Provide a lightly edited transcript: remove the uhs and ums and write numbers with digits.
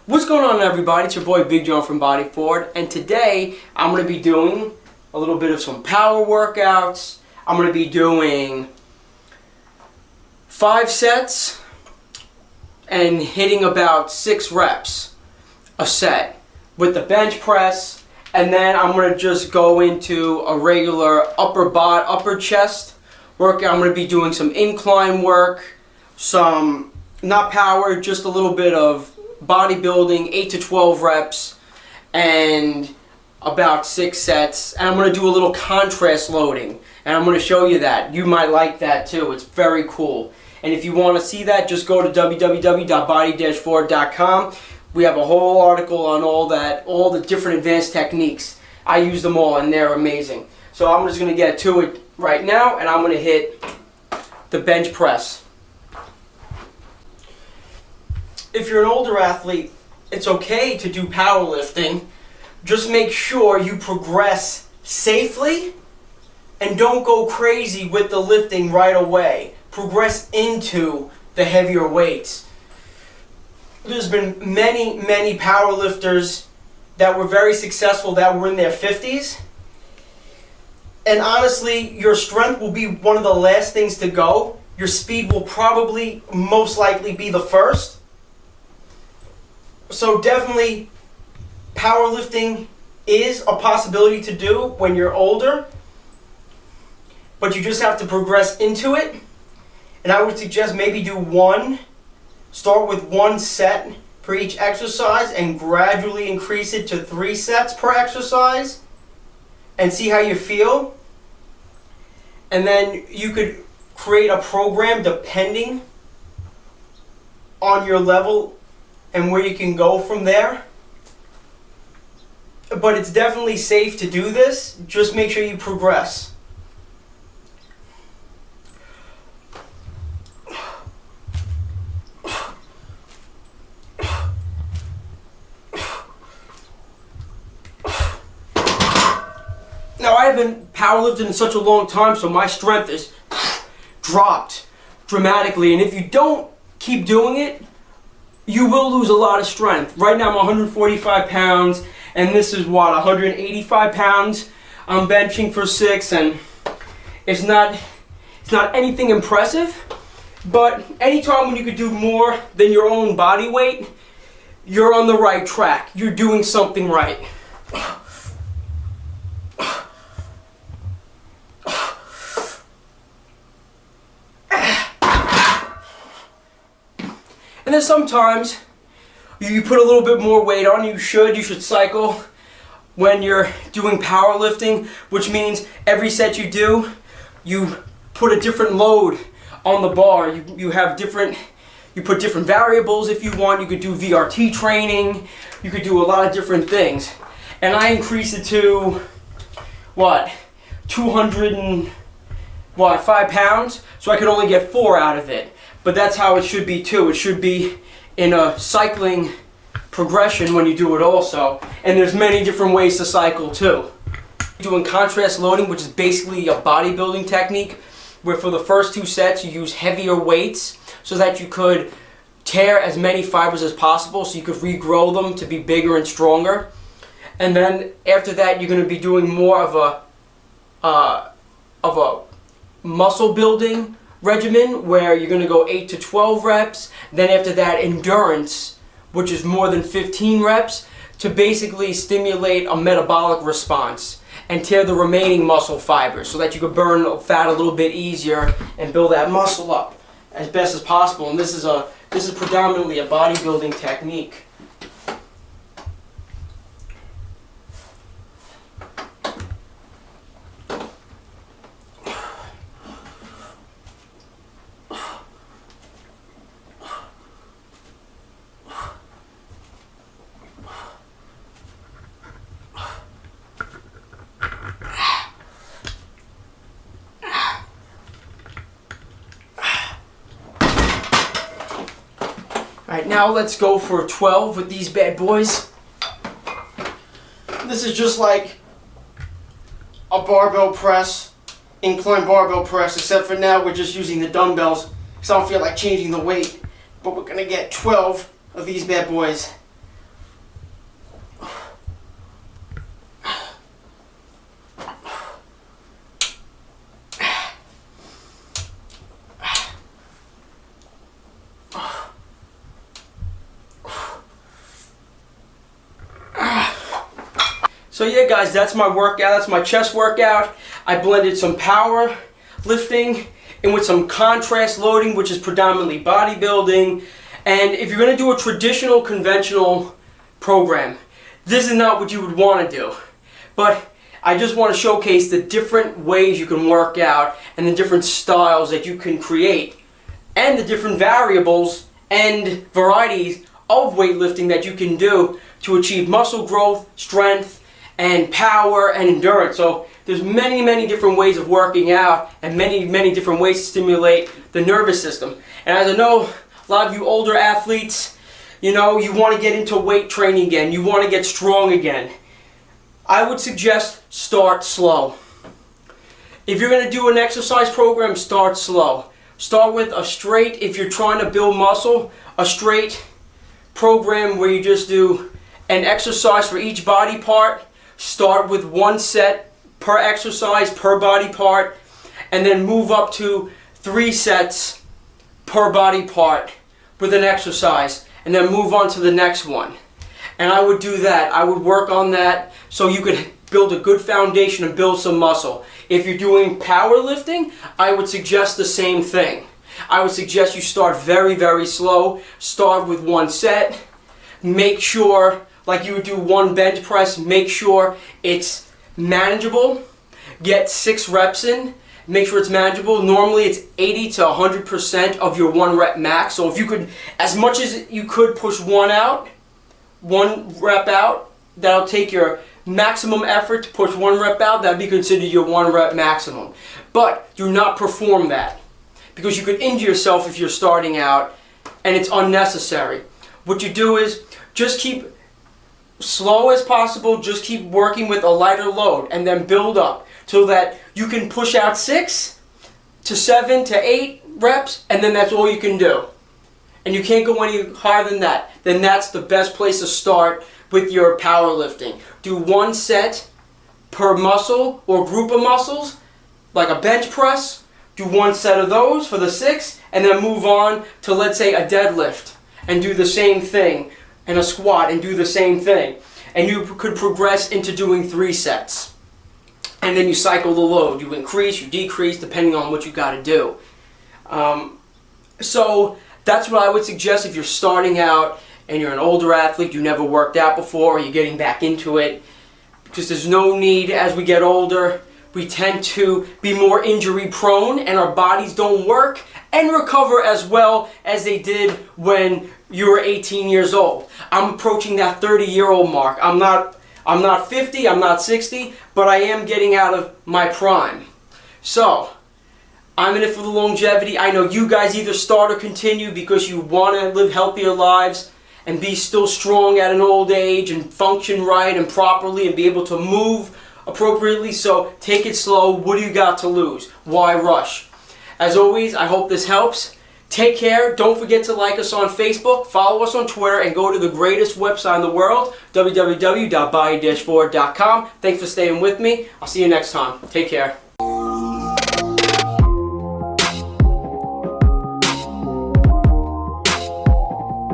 What's going on, everybody? It's your boy Big John from BodyForward, and today I'm going to be doing a little bit of some power workouts. I'm going to be doing 5 sets and hitting about 6 reps a set with the bench press, and then I'm going to just go into a regular upper chest workout. I'm going to be doing some incline work, some not power, just a little bit of bodybuilding, 8 to 12 reps and about 6 sets, and I'm going to do a little contrast loading, and I'm going to show you that. You might like that too. It's very cool. And if you want to see that, just go to www.body-forward.com. We have a whole article on all the different advanced techniques. I use them all and they're amazing. So I'm just going to get to it right now, and I'm going to hit the bench press. If you're an older athlete, it's okay to do powerlifting. Just make sure you progress safely and don't go crazy with the lifting right away. Progress into the heavier weights. There's been many powerlifters that were very successful that were in their 50s. And honestly, your strength will be one of the last things to go. Your speed will probably most likely be the first. So definitely, powerlifting is a possibility to do when you're older, but you just have to progress into it. And I would suggest maybe start with 1 set per each exercise and gradually increase it to 3 sets per exercise and see how you feel. And then you could create a program depending on your level and where you can go from there. But it's definitely safe to do this. Just make sure you progress. Now, I haven't powerlifted in such a long time, so my strength is dropped dramatically. And if you don't keep doing it, you will lose a lot of strength. Right now I'm 145 pounds, and this is 185 pounds. I'm benching for 6, and it's not anything impressive, but anytime when you could do more than your own body weight, you're on the right track. You're doing something right. And then sometimes you put a little bit more weight on. You should cycle when you're doing powerlifting, which means every set you do, you put a different load on the bar. You put different variables if you want. You could do VRT training. You could do a lot of different things. And I increased it to 205 pounds, so I could only get 4 out of it. But that's how it should be too. It should be in a cycling progression when you do it also. And there's many different ways to cycle too. Doing contrast loading, which is basically a bodybuilding technique, where for the first 2 sets you use heavier weights so that you could tear as many fibers as possible, so you could regrow them to be bigger and stronger. And then after that you're going to be doing more of a muscle building regimen, where you're going to go 8 to 12 reps, then after that endurance, which is more than 15 reps, to basically stimulate a metabolic response and tear the remaining muscle fibers so that you could burn fat a little bit easier and build that muscle up as best as possible. And this is predominantly a bodybuilding technique. Alright, now let's go for 12 with these bad boys. This is just like a barbell press, incline barbell press, except for now we're just using the dumbbells because I don't feel like changing the weight. But we're going to get 12 of these bad boys So yeah guys, that's my workout, that's my chest workout. I blended some power lifting in with some contrast loading, which is predominantly bodybuilding. And if you're going to do a traditional, conventional program, this is not what you would want to do. But I just want to showcase the different ways you can work out and the different styles that you can create and the different variables and varieties of weightlifting that you can do to achieve muscle growth, strength, and power and endurance. So there's many different ways of working out and many different ways to stimulate the nervous system. And as I know, a lot of you older athletes, you know, you want to get into weight training again, you want to get strong again. I would suggest start slow. If you're going to do an exercise program, start slow. Start with a straight, if you're trying to build muscle, a straight program where you just do an exercise for each body part. Start with 1 set per exercise per body part, and then move up to 3 sets per body part with an exercise, and then move on to the next one. And I would do that. I would work on that so you could build a good foundation and build some muscle. If you're doing powerlifting, I would suggest the same thing. I would suggest you start very slow. Start with 1 set. Make sure, like you would do 1 bench press, make sure it's manageable. Get 6 reps in. Make sure it's manageable. Normally it's 80 to 100% of your 1 rep max. So if you could, as much as you could, push 1 rep out, that'll take your maximum effort to push 1 rep out. That'd be considered your 1 rep maximum. But do not perform that, because you could injure yourself if you're starting out and it's unnecessary. What you do is just keep slow as possible, just keep working with a lighter load and then build up so that you can push out 6 to 7 to 8 reps, and then that's all you can do. And you can't go any higher than that. Then that's the best place to start with your powerlifting. Do 1 set per muscle or group of muscles, like a bench press. Do 1 set of those for the 6, and then move on to, let's say, a deadlift and do the same thing, and a squat and do the same thing. And you could progress into doing 3 sets. And then you cycle the load. You increase, you decrease, depending on what you got to do. So that's what I would suggest if you're starting out and you're an older athlete, you never worked out before, or you're getting back into it. Because there's no need, as we get older, we tend to be more injury prone and our bodies don't work and recover as well as they did when you were 18 years old. I'm approaching that 30-year-old mark. I'm not 50, I'm not 60, but I am getting out of my prime. So, I'm in it for the longevity. I know you guys either start or continue because you want to live healthier lives and be still strong at an old age and function right and properly and be able to move appropriately. So take it slow. What do you got to lose? Why rush? As always, I hope this helps. Take care. Don't forget to like us on Facebook, follow us on Twitter, and go to the greatest website in the world, www.body-forward.com. Thanks for staying with me. I'll see you next time. Take care.